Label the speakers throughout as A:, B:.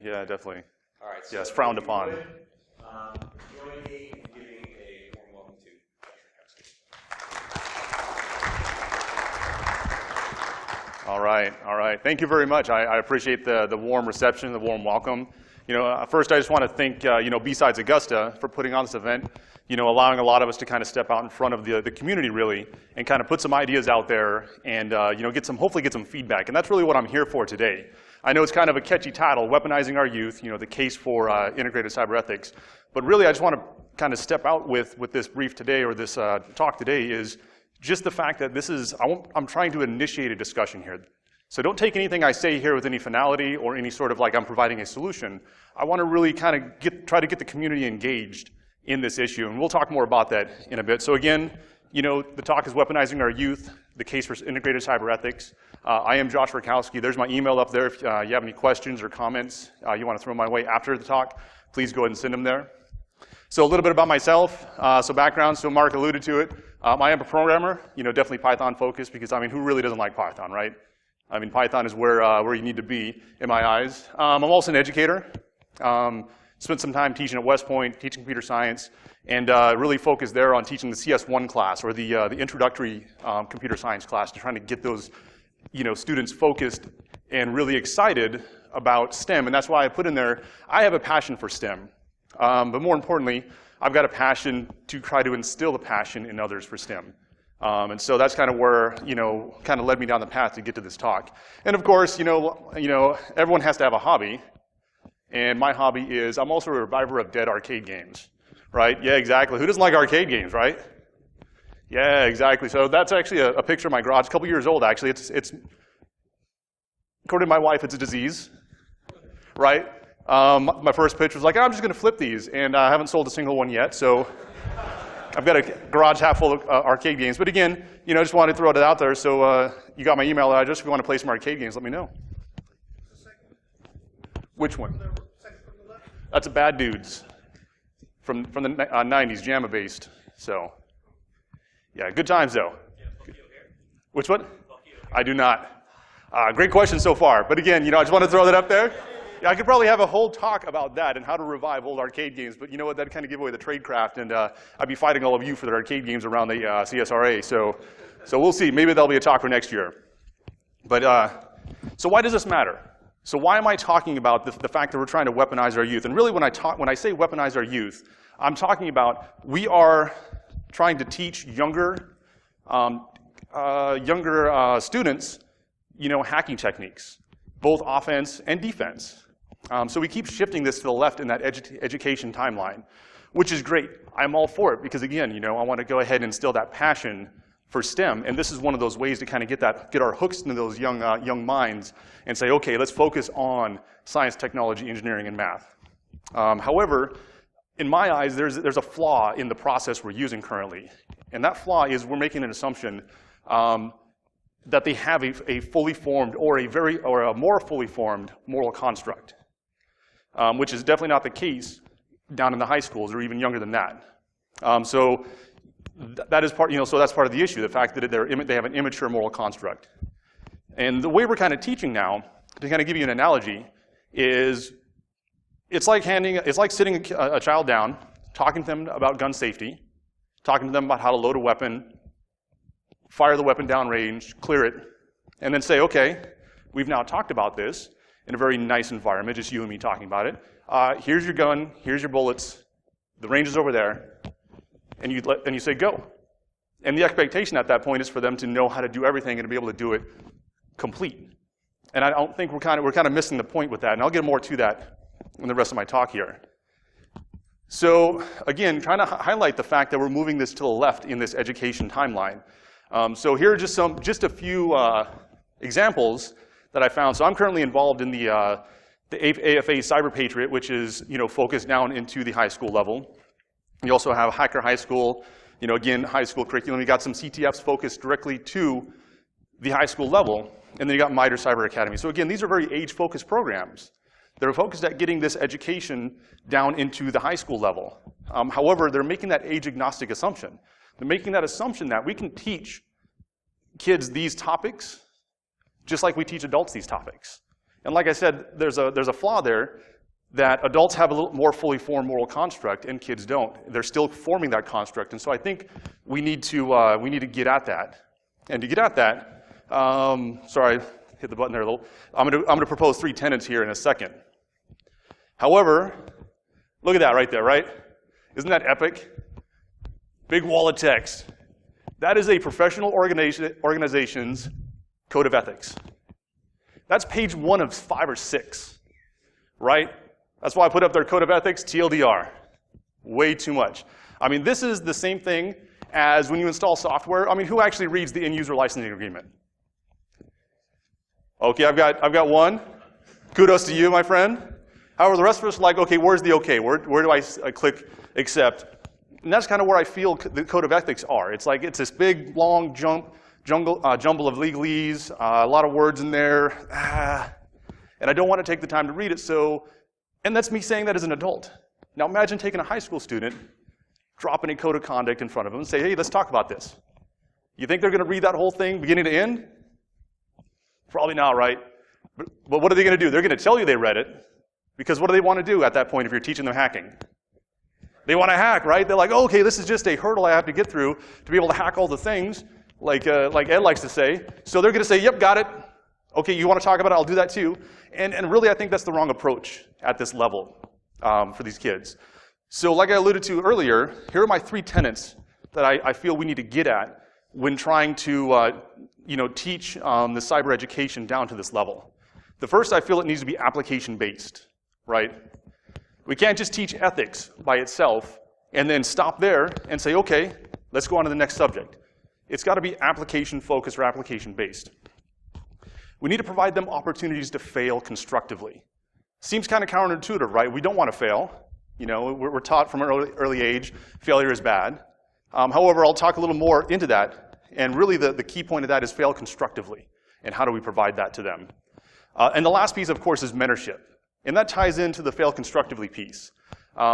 A: Yeah, definitely.
B: All right. So
A: yes, frowned upon.
B: Join me in giving a warm welcome to Rykowski.
A: All right, all right. Thank you very much. I appreciate the warm reception, the warm welcome. First I just want to thank BSidesAugusta for putting on this event. Allowing a lot of us to kind of step out in front of the community really, and kind of put some ideas out there, and hopefully get some feedback. And that's really what I'm here for today. I know it's kind of a catchy title, Weaponizing Our Youth, the case for integrated cyber ethics. But really, I just want to kind of step out with this brief today, or this talk today, is just the fact that I'm trying to initiate a discussion here. So don't take anything I say here with any finality or any sort of like I'm providing a solution. I want to really kind of try to get the community engaged in this issue, and we'll talk more about that in a bit. So again, the talk is Weaponizing Our Youth, the case for integrated cyber ethics. I am Josh Rykowski. There's my email up there. If you have any questions or comments you want to throw my way after the talk, please go ahead and send them there. So a little bit about myself. So background, so Mark alluded to it. I am a programmer, definitely Python focused, because who really doesn't like Python, right? Python is where you need to be in my eyes. I'm also an educator. Spent some time teaching at West Point, teaching computer science, and really focused there on teaching the CS1 class, or the introductory computer science class, trying to get those students focused and really excited about STEM. And that's why I put in there, I have a passion for STEM. But more importantly, I've got a passion to try to instill the passion in others for STEM. And so that's kind of where, kind of led me down the path to get to this talk. And of course, everyone has to have a hobby. And my hobby is, I'm also a reviver of dead arcade games, right? Yeah, exactly. Who doesn't like arcade games, right? Yeah, exactly. So that's actually a picture of my garage, a couple years old, actually. It's according to my wife, it's a disease, right? My first pitch was like, I'm just going to flip these, and I haven't sold a single one yet, so I've got a garage half full of arcade games. But again, just wanted to throw it out there, so you got my email address. If you want to play some arcade games, let me know. Which one? That's a Bad Dudes from the 90s, JAMA-based. So, yeah, good times though. Which one? I do not. Great question so far. But again, I just want to throw that up there. Yeah, I could probably have a whole talk about that and how to revive old arcade games. But you know what? That'd kind of give away the tradecraft, and I'd be fighting all of you for the arcade games around the CSRA. So we'll see. Maybe that'll be a talk for next year. But so why does this matter? So why am I talking about the fact that we're trying to weaponize our youth? And really, when I say weaponize our youth, I'm talking about we are trying to teach younger students, hacking techniques, both offense and defense. So we keep shifting this to the left in that education timeline, which is great. I'm all for it because, again, I want to go ahead and instill that passion for STEM, and this is one of those ways to kind of get our hooks into those young minds and say, okay, let's focus on science, technology, engineering, and math. However, in my eyes, there's a flaw in the process we're using currently, and that flaw is we're making an assumption that they have a fully formed or a more fully formed moral construct, which is definitely not the case down in the high schools or even younger than that. So that is part, so that's part of the issue, the fact that they have an immature moral construct. And the way we're kind of teaching now, to kind of give you an analogy, is it's like sitting a child down, talking to them about gun safety, talking to them about how to load a weapon, fire the weapon downrange, clear it, and then say, okay, we've now talked about this in a very nice environment, just you and me talking about it. Here's your gun, here's your bullets, the range is over there. And you say, go. And the expectation at that point is for them to know how to do everything and to be able to do it complete. And I don't think we're kind of missing the point with that. And I'll get more to that in the rest of my talk here. So again, trying to highlight the fact that we're moving this to the left in this education timeline. So here are just a few examples that I found. So I'm currently involved in the AFA Cyber Patriot, which is focused down into the high school level. You also have Hacker High School, again, high school curriculum. You got some CTFs focused directly to the high school level, and then you got MITRE Cyber Academy. So again, these are very age-focused programs. They're focused at getting this education down into the high school level. However, they're making that age-agnostic assumption. They're making that assumption that we can teach kids these topics just like we teach adults these topics. And like I said, there's a flaw there that adults have a little more fully formed moral construct and kids don't. They're still forming that construct. And so I think we need to get at that. And to get at that, sorry, I hit the button there a little. I'm gonna propose 3 tenets here in a second. However, look at that right there, right? Isn't that epic? Big wall of text. That is a professional organization's code of ethics. That's page 1 of 5 or 6, right? That's why I put up their code of ethics, TLDR. Way too much. I mean, this is the same thing as when you install software. I mean, who actually reads the end-user licensing agreement? Okay, I've got one. Kudos to you, my friend. However, the rest of us are like, okay, where's the okay? Where do I click accept? And that's kind of where I feel the code of ethics are. It's like it's this big, long jumble of legalese, a lot of words in there, and I don't want to take the time to read it. And that's me saying that as an adult. Now imagine taking a high school student, dropping a code of conduct in front of them, and say, hey, let's talk about this. You think they're going to read that whole thing beginning to end? Probably not, right? But what are they going to do? They're going to tell you they read it, because what do they want to do at that point if you're teaching them hacking? They want to hack, right? They're like, oh, okay, this is just a hurdle I have to get through to be able to hack all the things, like Ed likes to say. So they're going to say, yep, got it. Okay, you want to talk about it? I'll do that too. And really, I think that's the wrong approach at this level for these kids. So like I alluded to earlier, here are my 3 tenets that I feel we need to get at when trying to teach the cyber education down to this level. The first, I feel it needs to be application-based, right? We can't just teach ethics by itself and then stop there and say, okay, let's go on to the next subject. It's got to be application-focused or application-based. We need to provide them opportunities to fail constructively. Seems kind of counterintuitive, right? We don't want to fail. You know, we're taught from an early age, failure is bad. However, I'll talk a little more into that. And really, the key point of that is fail constructively. And how do we provide that to them? And the last piece, of course, is mentorship. And that ties into the fail constructively piece.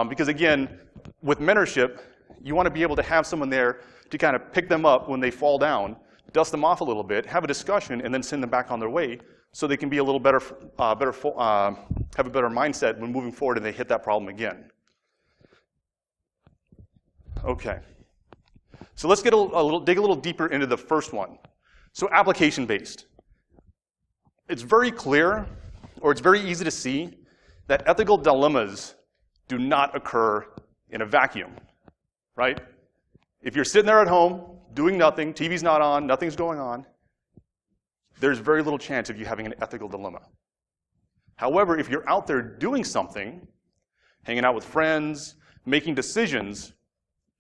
A: Because again, with mentorship, you want to be able to have someone there to kind of pick them up when they fall down, dust them off a little bit, have a discussion, and then send them back on their way so they can be a little better, have a better mindset when moving forward and they hit that problem again. Okay. So let's get dig a little deeper into the first one. So application-based. It's very clear, or it's very easy to see, that ethical dilemmas do not occur in a vacuum, right? If you're sitting there at home, doing nothing, TV's not on, nothing's going on, there's very little chance of you having an ethical dilemma. However, if you're out there doing something, hanging out with friends, making decisions,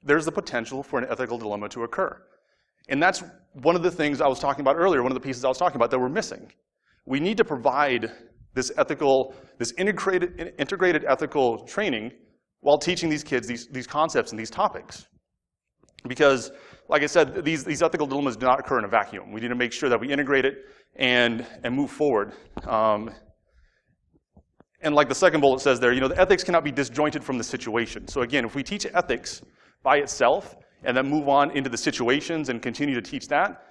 A: there's the potential for an ethical dilemma to occur. And that's one of the things I was talking about earlier, one of the pieces I was talking about that we're missing. We need to provide this integrated ethical training while teaching these kids these concepts and these topics. Because, like I said, these ethical dilemmas do not occur in a vacuum. We need to make sure that we integrate it and move forward. And like the second bullet says there, the ethics cannot be disjointed from the situation. So again, if we teach ethics by itself and then move on into the situations and continue to teach that,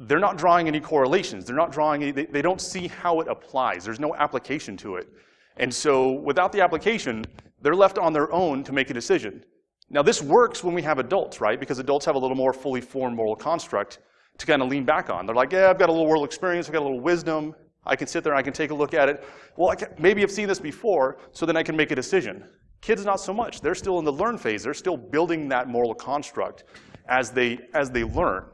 A: they're not drawing any correlations. They're not drawing they don't see how it applies. There's no application to it. And so without the application, they're left on their own to make a decision. Now this works when we have adults, right? Because adults have a little more fully formed moral construct to kind of lean back on. They're like, yeah, I've got a little world experience, I've got a little wisdom, I can sit there and I can take a look at it. Well, maybe I've seen this before, so then I can make a decision. Kids, not so much. They're still in the learn phase. They're still building that moral construct as they learn.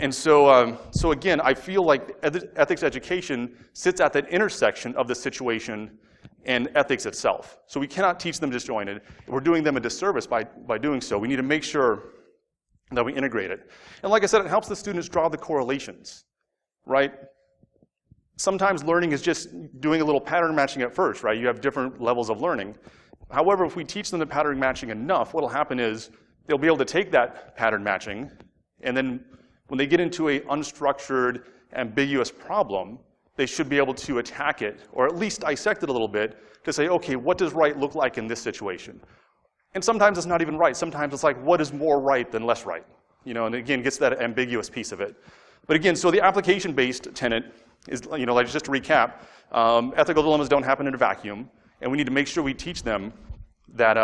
A: And so again, I feel like ethics education sits at that intersection of the situation and ethics itself. So we cannot teach them disjointed. We're doing them a disservice by doing so. We need to make sure that we integrate it. And like I said, it helps the students draw the correlations, right? Sometimes learning is just doing a little pattern matching at first, right? You have different levels of learning. However, if we teach them the pattern matching enough, what will happen is they'll be able to take that pattern matching, and then when they get into an unstructured, ambiguous problem, they should be able to attack it, or at least dissect it a little bit, to say, okay, what does right look like in this situation? And sometimes it's not even right. Sometimes it's like, what is more right than less right? And again, gets that ambiguous piece of it. But again, so the application-based tenet is, like just to recap, ethical dilemmas don't happen in a vacuum, and we need to make sure we teach them that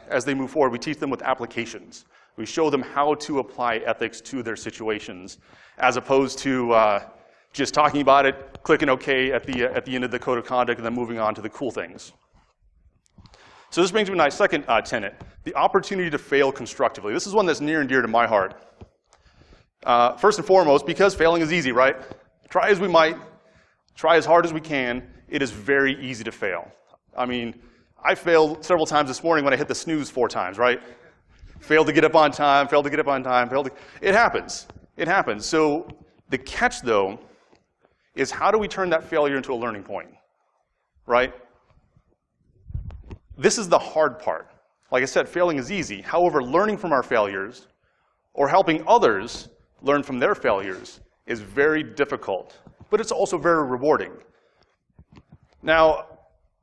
A: as they move forward, we teach them with applications. We show them how to apply ethics to their situations, as opposed to just talking about it, clicking OK at the end of the code of conduct, and then moving on to the cool things. So this brings me to my second tenet, the opportunity to fail constructively. This is one that's near and dear to my heart. First and foremost, because failing is easy, right? Try as we might, try as hard as we can, it is very easy to fail. I mean, I failed several times this morning when I hit the snooze 4 times, right? Failed to get up on time, failed to get up on time, it happens. It happens. So the catch, though, is how do we turn that failure into a learning point, right? This is the hard part. Like I said, failing is easy. However, learning from our failures or helping others learn from their failures is very difficult, but it's also very rewarding. Now,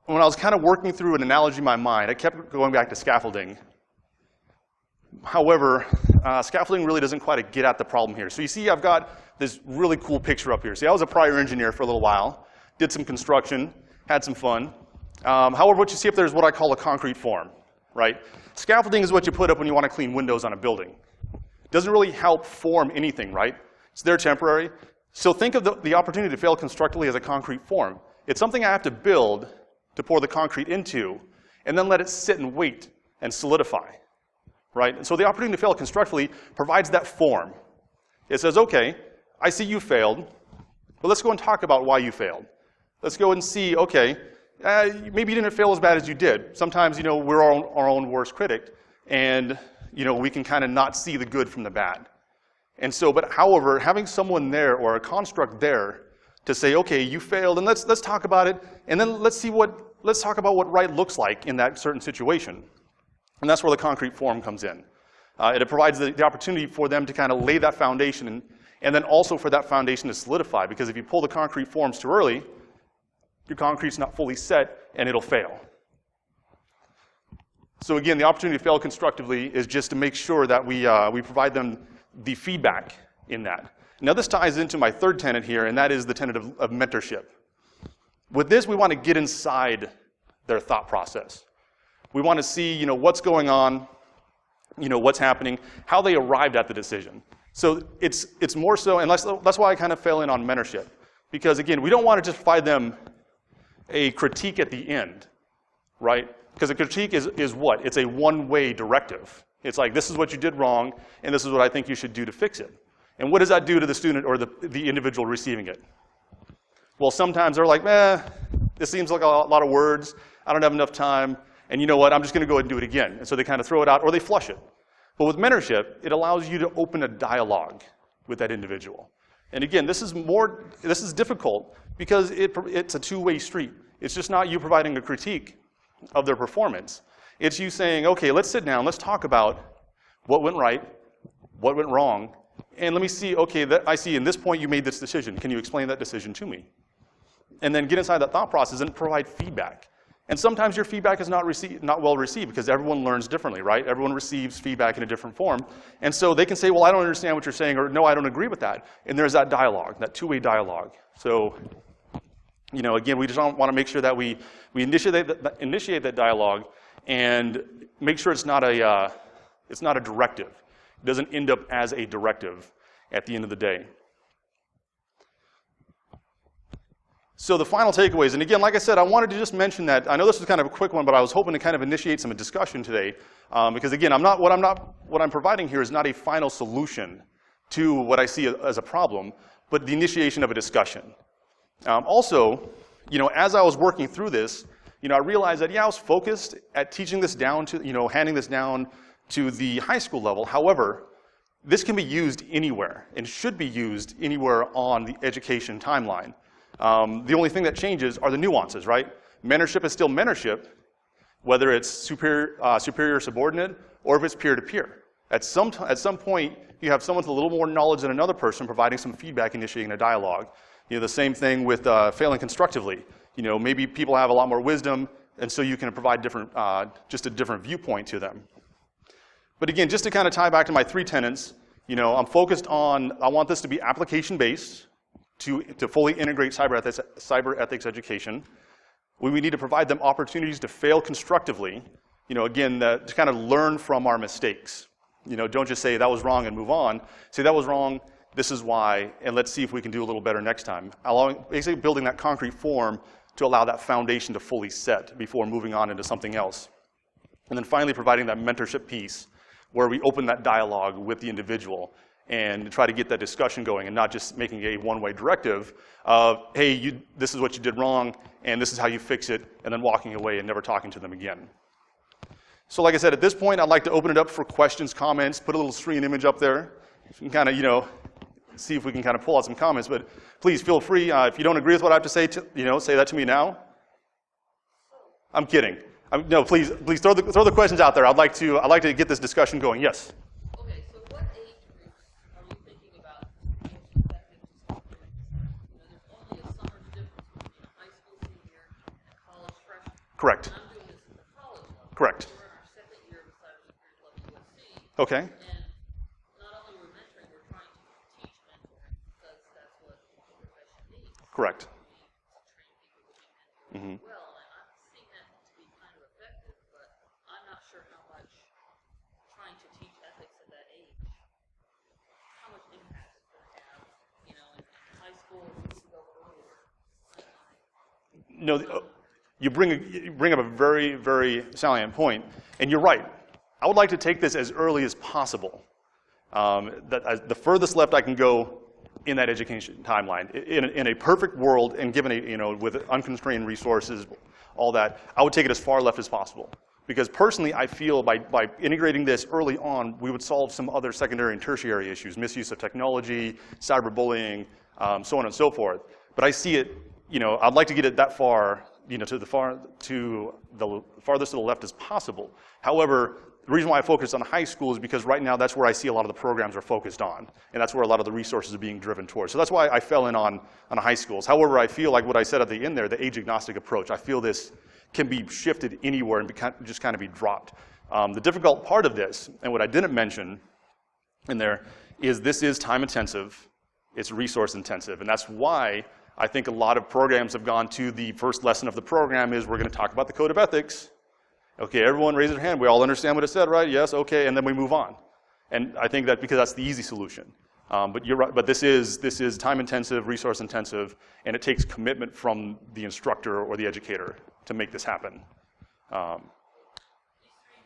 A: when I was kind of working through an analogy in my mind, I kept going back to scaffolding. However, scaffolding really doesn't quite get at the problem here. So you see, I've got this really cool picture up here. See, I was a prior engineer for a little while, did some construction, had some fun. However, what you see up there is what I call a concrete form, right? Scaffolding is what you put up when you want to clean windows on a building. It doesn't really help form anything, right? It's there temporary. So think of the opportunity to fail constructively as a concrete form. It's something I have to build to pour the concrete into, and then let it sit and wait and solidify, right? And so the opportunity to fail constructively provides that form. It says, okay, I see you failed, but let's go and talk about why you failed. Let's go and see, okay, maybe you didn't fail as bad as you did. Sometimes, we're our own worst critic, and, we can kind of not see the good from the bad. And so, but however, having someone there or a construct there to say, okay, you failed, and let's talk about it, and then let's talk about what right looks like in that certain situation. And that's where the concrete form comes in. It provides the opportunity for them to kind of lay that foundation, and then also for that foundation to solidify, because if you pull the concrete forms too early, your concrete's not fully set, and it'll fail. So again, the opportunity to fail constructively is just to make sure that we provide them the feedback in that. Now this ties into my third tenet here, and that is the tenet of mentorship. With this, we want to get inside their thought process. We want to see, what's going on, what's happening, how they arrived at the decision. So it's more so, and that's why I kind of fell in on mentorship. Because again, we don't want to just provide them a critique at the end, right? Because a critique is what? It's a one-way directive. It's like, this is what you did wrong, and this is what I think you should do to fix it. And what does that do to the student or the individual receiving it? Well, sometimes they're like, this seems like a lot of words. I don't have enough time. And you know what? I'm just going to go ahead and do it again. And so they kind of throw it out, or they flush it. But with mentorship, it allows you to open a dialogue with that individual. And again, this is difficult because it's a two-way street. It's just not you providing a critique of their performance. It's you saying, okay, let's sit down, let's talk about what went right, what went wrong, and let me see, okay, I see in this point you made this decision. Can you explain that decision to me? And then get inside that thought process and provide feedback. And sometimes your feedback is not well received because everyone learns differently, right? Everyone receives feedback in a different form. And so they can say, well, I don't understand what you're saying, or no, I don't agree with that. And there's that dialogue, that two-way dialogue. So, again, we just want to make sure that we initiate that dialogue and make sure it's not a directive. It doesn't end up as a directive at the end of the day. So the final takeaways, and again, like I said, I wanted to just mention that, I know this was kind of a quick one, but I was hoping to kind of initiate some discussion today, because again, what I'm providing here is not a final solution to what I see as a problem, but the initiation of a discussion. Also, as I was working through this, I realized that, I was focused at teaching this down to, handing this down to the high school level. However, this can be used anywhere and should be used anywhere on the education timeline. The only thing that changes are the nuances, right? Mentorship is still mentorship, whether it's superior subordinate or if it's peer-to-peer. At some point, you have someone with a little more knowledge than another person providing some feedback, initiating a dialogue. The same thing with failing constructively. Maybe people have a lot more wisdom, and so you can provide just a different viewpoint to them. But again, just to kind of tie back to my 3 tenets, I'm focused on, I want this to be application-based, to fully integrate cyber ethics education. We need to provide them opportunities to fail constructively. Again, to kind of learn from our mistakes. Don't just say that was wrong and move on. Say that was wrong, this is why, and let's see if we can do a little better next time. Basically building that concrete form to allow that foundation to fully set before moving on into something else. And then finally providing that mentorship piece where we open that dialogue with the individual and try to get that discussion going and not just making a one-way directive of, hey, this is what you did wrong and this is how you fix it, and then walking away and never talking to them again. So like I said, at this point, I'd like to open it up for questions, comments, put a little screen image up there. You can kind of, see if we can kind of pull out some comments, but please feel free. If you don't agree with what I have to say, say that to me now. I'm kidding. No, please throw the questions out there. I'd like to get this discussion going. Yes.
C: Okay, so what age groups are you thinking about most effective to start doing this? There's only a summer's difference between a high school senior and a college freshman.
A: Correct.
C: And I'm doing this at the college level.
A: Correct.
C: We're in our second year of cybersecurity level USC.
A: Okay.
C: And not only we're mentoring, we're trying to teach mentoring because that's what the profession needs.
A: Correct.
C: We need to train people to be mentors as well. And I'm seeing that to be kind of effective, but I'm not sure how much trying to teach ethics at that age, how much impact it's going to have, in high school, if you go earlier.
A: No, you bring up a very, very salient point, and you're right. I would like to take this as early as possible. The furthest left I can go in that education timeline. In a perfect world, and given with unconstrained resources, all that, I would take it as far left as possible. Because personally, I feel by integrating this early on, we would solve some other secondary and tertiary issues, misuse of technology, cyberbullying, so on and so forth. But I see it, I'd like to get it that far, to the farthest to the left as possible. However, the reason why I focus on high school is because right now that's where I see a lot of the programs are focused on, and that's where a lot of the resources are being driven towards. So that's why I fell in on high schools. However, I feel like what I said at the end there, the age-agnostic approach, I feel this can be shifted anywhere and just kind of be dropped. The difficult part of this, and what I didn't mention in there, is this is time-intensive, it's resource-intensive, and that's why I think a lot of programs have gone to the first lesson of the program is we're going to talk about the code of ethics. Okay, everyone raise their hand. We all understand what it said, right? Yes, okay, and then we move on. And I think that because that's the easy solution. But you're right. But this is time-intensive, resource-intensive, and it takes commitment from the instructor or the educator to make this happen.
C: These 3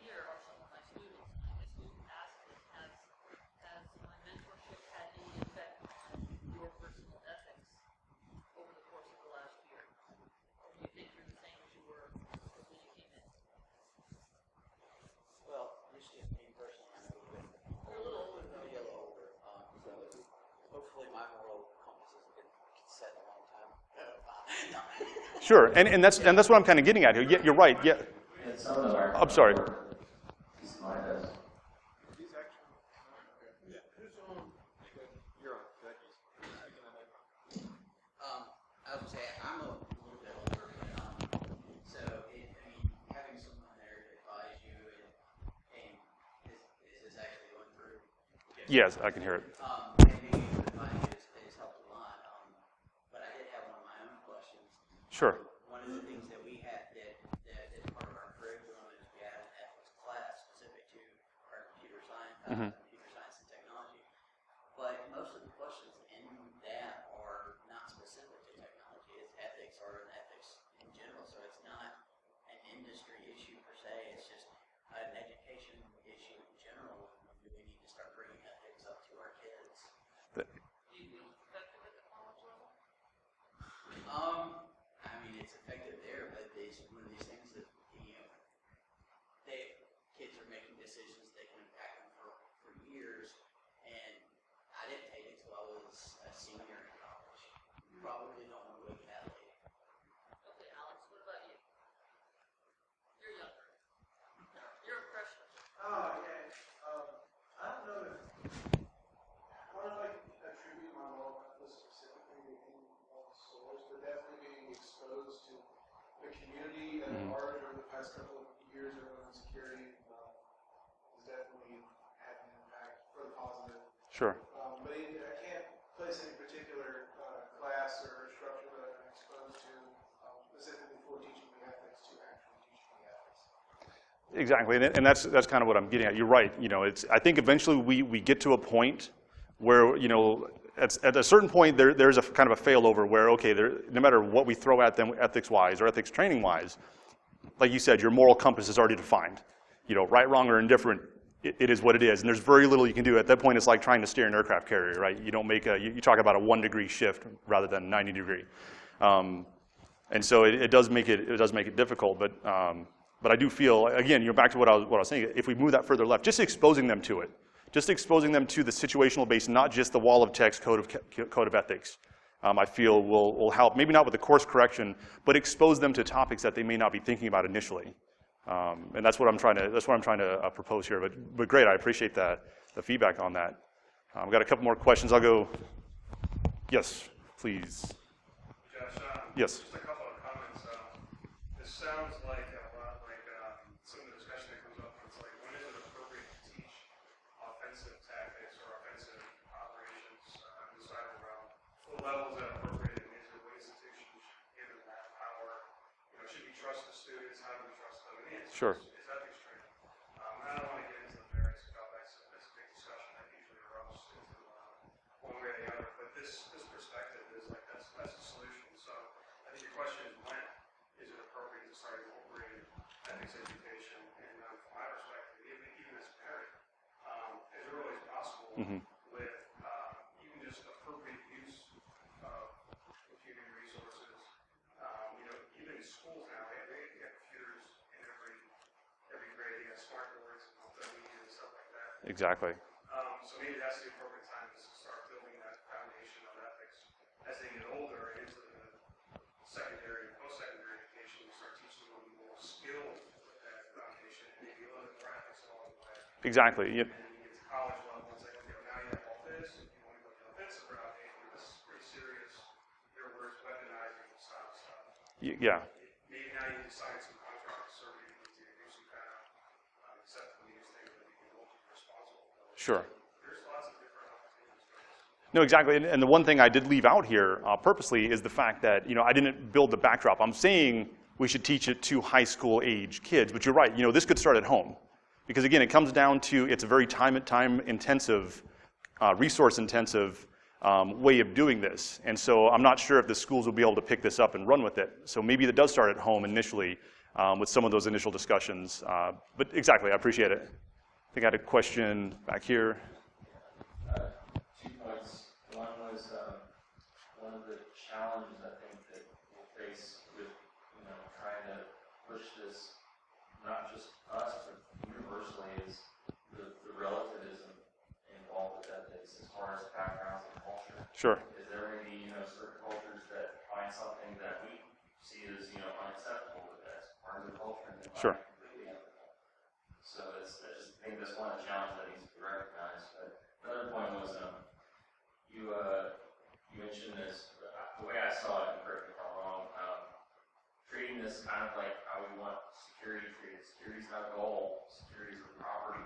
C: here are some of my students. My student asked me, has my mentorship had any effect on your personal ethics over the course of the last year? Or do you think you're the same as you were when you came in?
B: Well, this is me personally. I'm a little older. Maybe a little older. So hopefully my moral compass has been set a long time.
A: Sure, and that's what I'm kind of getting at here. Yeah, you're right. Yeah. I'm sorry.
B: I would say I'm a little bit older, so having someone there to advise you and is this actually going through?
A: Yes, I can hear it.
B: Maybe advise you has helped a lot. But I did have one of my own questions.
A: Sure.
B: One of the things that we had that is part of our curriculum is we had an ethics class specific to our computer science, computer science and technology. But most of the questions in that are not specific to technology. It's ethics or an ethics in general. So it's not an industry issue per se. It's just an education issue in general. We need to start bringing ethics up to our kids.
C: Do you feel it's effective at the college level?
B: It's effective there, but it's one of these things that, kids are making decisions that can impact them for years, and I didn't take it until I was a senior in college. You probably don't want to wake that late.
C: Okay, Alex, what about you? You're younger. You're a freshman.
D: Oh, yeah. I don't know if I attribute my moral compass specifically to any one source, but definitely being exposed to the community at large over the past couple of years around security has definitely had an impact for the positive.
A: Sure.
D: But I can't place any particular class
A: Exactly, and that's kind of what I'm getting at. You're right. You know, I think eventually we get to a point where, you know, at a certain point there's a kind of a failover where, okay, no matter what we throw at them ethics-wise or ethics training-wise, like you said, your moral compass is already defined. You know, right, wrong, or indifferent, it is what it is, and there's very little you can do. At that point, it's like trying to steer an aircraft carrier, right? You don't make you talk about a 1-degree shift rather than 90-degree, and so it does make it difficult. But I do feel, again, you're back to what I was saying. If we move that further left, just exposing them to it, just exposing them to the situational base, not just the wall of text code of ethics, I feel will help. Maybe not with the course correction, but expose them to topics that they may not be thinking about initially. And that's what I'm trying to propose here. But great, I appreciate the feedback on that. I've got a couple more questions. I'll go. Yes, please.
E: Josh,
A: Yes.
E: just a couple of comments. This sounds like a lot like some of the discussion that comes up. It's like, when is it appropriate to teach offensive tactics or offensive operations in the cyber realm? What level is that appropriate? And is there ways institutions given that power? You know, should we trust the students? How do we trust them? And
A: Sure.
E: Is ethics training? And I don't want to get into the merits of how that's a big discussion that usually erupts into one way or the other. But this perspective is like that's a solution. So I think your question is, when is it appropriate to start incorporating ethics education? And from my perspective, even as a parent, as early as possible, with even just appropriate use of computing resources. You know, even in schools now, they have computers in every grade. They have smart boards and multimedia and stuff like that.
A: Exactly.
E: So maybe that's the appropriate time to start building that foundation of ethics. As they get older and into the secondary and post-secondary education, you start teaching them more skills with that foundation and maybe a little bit more ethics along the way.
A: Exactly. Yep.
E: And then you get to college level and say, okay, well, now you have all this. If you want to go the offensive route, hey, this is pretty serious. Your words, weaponizing style stuff.
A: Yeah.
E: Maybe now you decide some contracts, or maybe you need to do some kind of acceptable use thing that you can hold you responsible for.
A: Sure.
E: There's lots of different opportunities for this.
A: No, exactly. And the one thing I did leave out here purposely is the fact that, you know, I didn't build the backdrop. I'm saying we should teach it to high school age kids, but you're right. You know, this could start at home, because again, it comes down to it's a very time intensive, resource intensive way of doing this. And so I'm not sure if the schools will be able to pick this up and run with it. So maybe that does start at home initially with some of those initial discussions. But exactly, I appreciate it. I think I had a question back here.
F: 2 points. One was one of the challenges I think that we'll face with, you know, trying to push this, not just us, but universally, is the relativism involved with ethics as far as backgrounds and culture.
A: Sure.
F: Is there going to be, you know, certain cultures that find something that we see as, you know, unacceptable, but that's part of the culture, and they find
A: Sure.
F: it completely ethical. So I just think that's one of the challenges that needs to be recognized. But another point was, you mentioned this, the way I saw it, and correct me if I'm wrong, treating this kind of like how we want security treated. Security is not a goal. Security is a property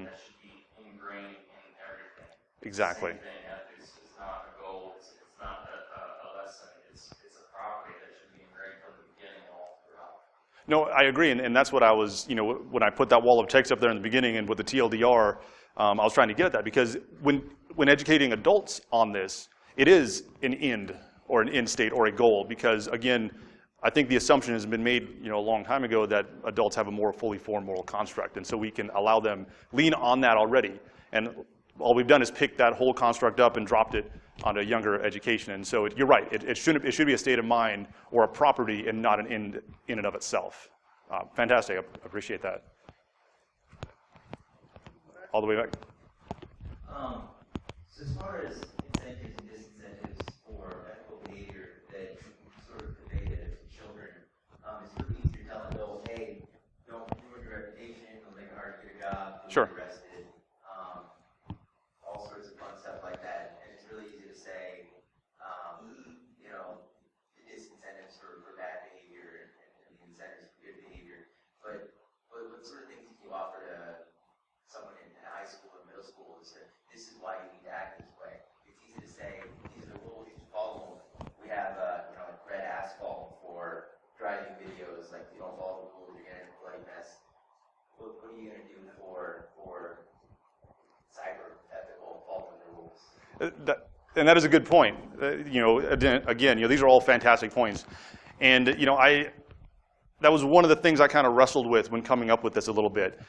F: that should be ingrained in everything.
A: Exactly.
F: Same thing, ethics is not a goal. It's not a lesson. It's a property that should be ingrained from the beginning all throughout.
A: No, I agree, and that's what I was, you know, when I put that wall of text up there in the beginning and with the TLDR, I was trying to get at that, because when educating adults on this, it is an end or an end state or a goal, because again, I think the assumption has been made, you know, a long time ago that adults have a more fully formed moral construct, and so we can allow them lean on that already. And all we've done is pick that whole construct up and dropped it onto younger education. And so you're right, it should be a state of mind or a property and not an end in and of itself. Fantastic, I appreciate that. All the way back.
G: So as far as incentives and disincentives for ethical behavior that you sort of convey to children, it's really easy to tell them, oh, hey, don't ruin your reputation, don't make it hard to get a job, don't
A: Sure.
G: get arrested, all sorts of fun stuff like that. And it's really easy to say, you know, the disincentives for bad behavior and the incentives for good behavior. But what sort of things can you offer to someone in high school or middle school is that this is why you need to act this way? It's easy to say, what are you going to do for cyber ethical following the rules?
A: And that is a good point. You know, again, you know, these are all fantastic points. And you know, that was one of the things I kind of wrestled with when coming up with this a little bit.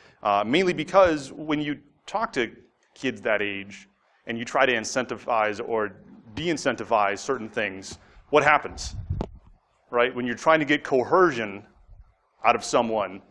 A: Mainly because when you talk to kids that age and you try to incentivize or de-incentivize certain things, what happens, right? When you're trying to get coercion out of someone,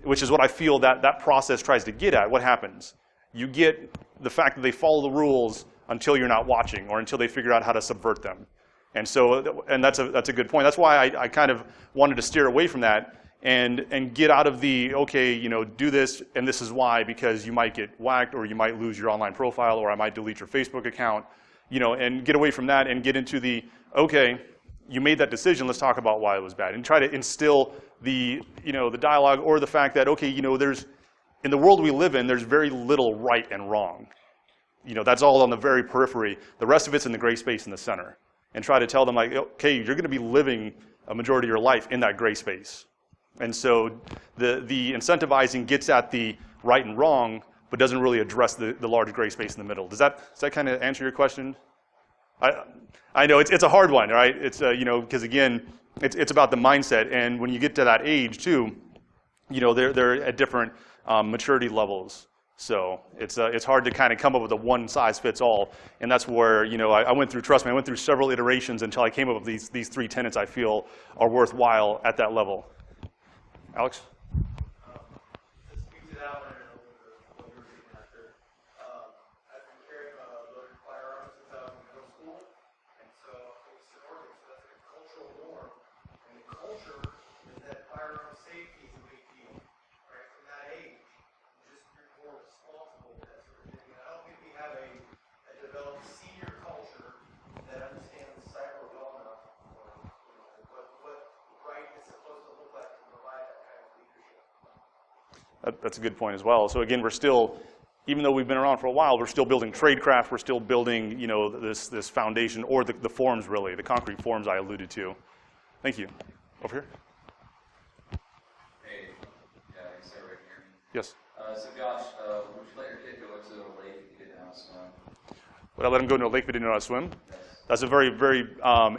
A: which is what I feel that process tries to get at, what happens? You get the fact that they follow the rules until you're not watching or until they figure out how to subvert them. And so, and that's a good point. That's why I kind of wanted to steer away from that and get out of the, okay, you know, do this and this is why, because you might get whacked or you might lose your online profile or I might delete your Facebook account, you know, and get away from that and get into the, okay, you made that decision, let's talk about why it was bad. And try to instill the, you know, the dialogue or the fact that, okay, you know, in the world we live in, there's very little right and wrong. You know, that's all on the very periphery. The rest of it's in the gray space in the center. And try to tell them, like, okay, you're going to be living a majority of your life in that gray space. And so the incentivizing gets at the right and wrong, but doesn't really address the large gray space in the middle. Does that kind of answer your question? I know it's a hard one, right? It's you know, because again, it's about the mindset, and when you get to that age too, you know, they're at different maturity levels. So it's hard to kind of come up with a one-size-fits-all, and that's where, you know, I went through, trust me, I went through several iterations until I came up with these 3 tenets I feel are worthwhile at that level. Alex?
D: To speak to that one and what you were getting after, I've been carrying a loaded firearm since I was in middle school, and so it was supporting, so that's a cultural norm. And the culture is that firearm safety is a big deal, right? From that age, just you're more responsible with that sort of thing. And I don't think we have a developed senior culture that understands cyber well enough, or you know, what right is supposed to look like to provide that kind of leadership.
A: That's a good point as well. So again, we're still, even though we've been around for a while, we're still building tradecraft, we're still building, you know, this foundation, or the forms really, the concrete forms I alluded to. Thank you. Over here.
H: Hey, yeah, is that right here?
A: Yes.
H: So Josh, would you let your kid go into a lake if he didn't know how to swim?
A: Would I let him go into a lake if he didn't know how to swim?
H: Yes.
A: That's a very, very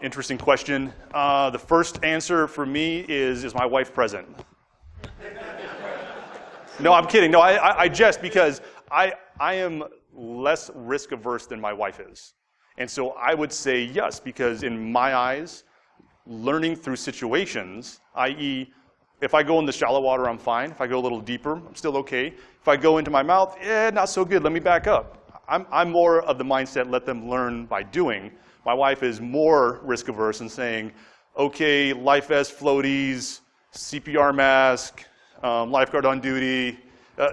A: interesting question. The first answer for me is my wife present? No, I'm kidding. No, I jest because I am less risk averse than my wife is. And so I would say yes, because in my eyes, learning through situations, i.e., if I go in the shallow water, I'm fine. If I go a little deeper, I'm still okay. If I go into my mouth, not so good, let me back up. I'm more of the mindset, let them learn by doing. My wife is more risk averse and saying, okay, life vest, floaties, CPR mask, lifeguard on duty,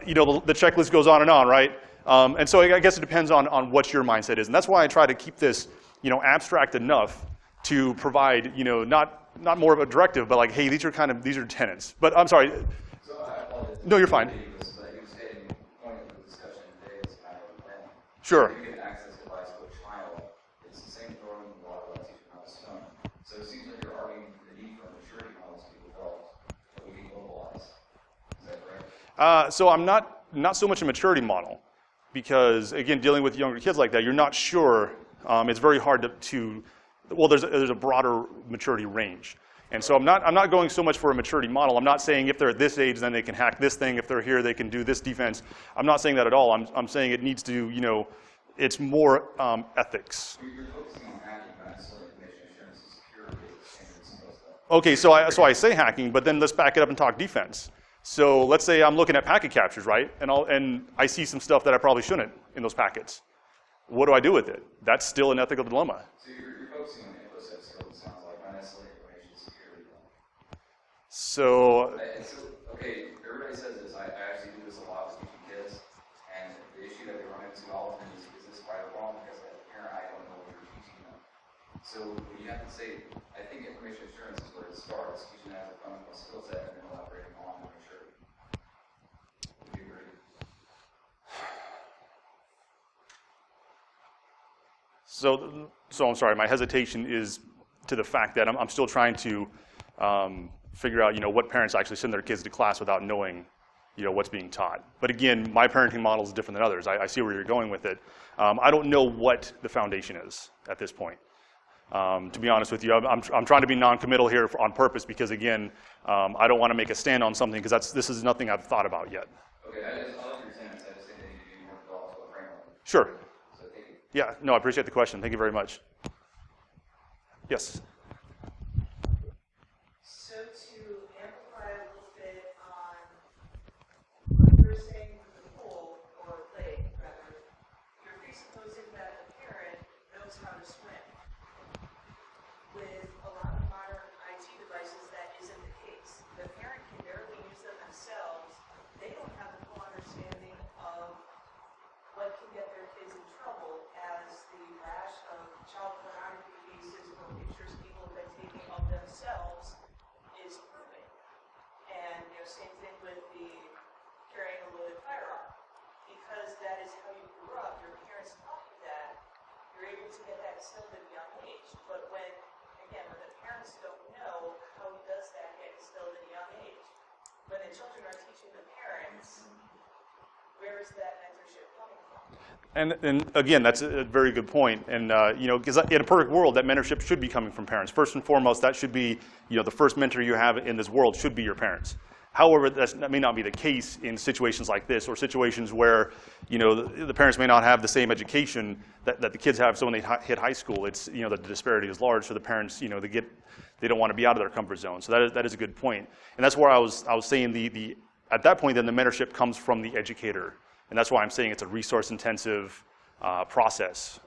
A: you know, the checklist goes on, right? And so I guess it depends on what your mindset is. And that's why I try to keep this, you know, abstract enough to provide, you know, not more of a directive, but like, hey, these are tenets. But I'm sorry.
H: So I apologize.
A: No, you're fine.
H: He was saying, the point of the discussion today is kind of a thing.
A: Sure.
H: You can access a device to a child. It's the same norm in the water that teaching how to swim. So it seems like you're arguing for the need for maturity models to be developed that we can globalize. Is that correct?
A: So I'm not so much a maturity model, because again, dealing with younger kids like that, you're not sure. It's very hard to well, there's a broader maturity range. And so I'm not going so much for a maturity model. I'm not saying if they're at this age, then they can hack this thing. If they're here, they can do this defense. I'm not saying that at all. I'm saying it needs to, you know, it's more ethics.
H: You're focusing on hacking, not necessarily information assurance and security and some of those stuff.
A: Okay, so I say hacking, but then let's back it up and talk defense. So let's say I'm looking at packet captures, right? And I see some stuff that I probably shouldn't in those packets. What do I do with it? That's still an ethical dilemma.
H: So you're focusing on InfoSec skills, it sounds like, not necessarily information security.
A: So,
H: Okay, everybody says this. I actually do this a lot with teaching kids, and the issue that we run into often is this right or wrong? Because as a parent, I don't know what you're teaching them. So you have to say, I think information assurance is where it starts, teaching as a fundamental skill set and then elaborating on maturity. Would you agree?
A: So I'm sorry, my hesitation is to the fact that I'm still trying to figure out, you know, what parents actually send their kids to class without knowing what's being taught. But again, my parenting model is different than others. I see where you're going with it. I don't know what the foundation is at this point. To be honest with you, I'm trying to be non-committal here on purpose because, again, I don't want to make a stand on something because this is nothing I've thought about yet.
H: Okay, I like your sense. I just think that you do more develop a framework.
A: Sure.
H: So thank you.
A: Yeah, no, I appreciate the question. Thank you very much. Yes.
I: So to amplify a little bit on what you were saying with the pool, or lake rather, you're presupposing that the parent knows how to swim. With a lot of modern IT devices, that isn't the case. The parent can barely use them themselves. They don't have the full understanding of what can get their kids in trouble, as the rash of child pornography cases or pictures people have been taking of themselves is proving. And same thing with the carrying a loaded firearm. Because that is how you grew up, your parents taught you that, you're able to get that instilled at a young age. But when the parents don't know, how does that get instilled at a young age? When the children are teaching the parents, where is that mentorship coming from?
A: And again, that's a very good point. And because in a perfect world, that mentorship should be coming from parents. First and foremost, that should be, the first mentor you have in this world should be your parents. However, that may not be the case in situations like this, or situations where, the parents may not have the same education that the kids have. So when they hit high school, it's, the disparity is large. So the parents, they don't want to be out of their comfort zone. So that is a good point. And that's where I was saying at that point, then the mentorship comes from the educator. And that's why I'm saying it's a resource-intensive process.